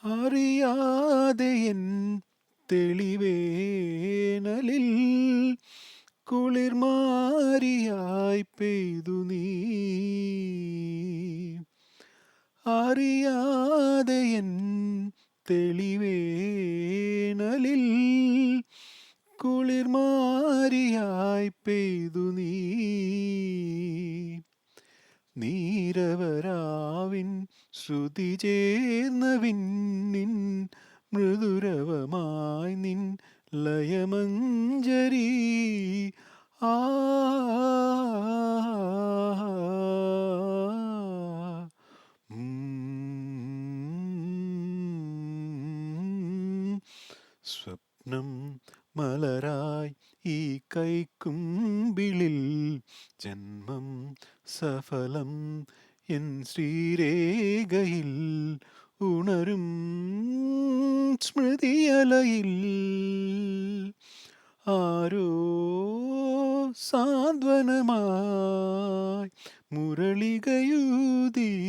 അറിയാതെ എൻ തെളിവേനലിൽ കുളിർമാരിയായി പെയ്തു നീ. അറിയാതെ എൻ തെളിവേനലിൽ കുളിർമാരിയായി പെയ്തു നീ. നീരവരാവിൻ ശ്രുതി ചേർന്ന വിണ്ണിൻ മൃദുരവമായി നിൻ ലയമഞ്ജരി. ആ സ്വപ്നം മലരായി ഈ കൈക്കുമ്പിളിൽ ജന്മം സഫലം എൻ ശ്രീരേഖയിൽ ഉണരും സ്മൃതിയലയിൽ ആരോ സാന്ത്വനമായി മുരളികയൂതി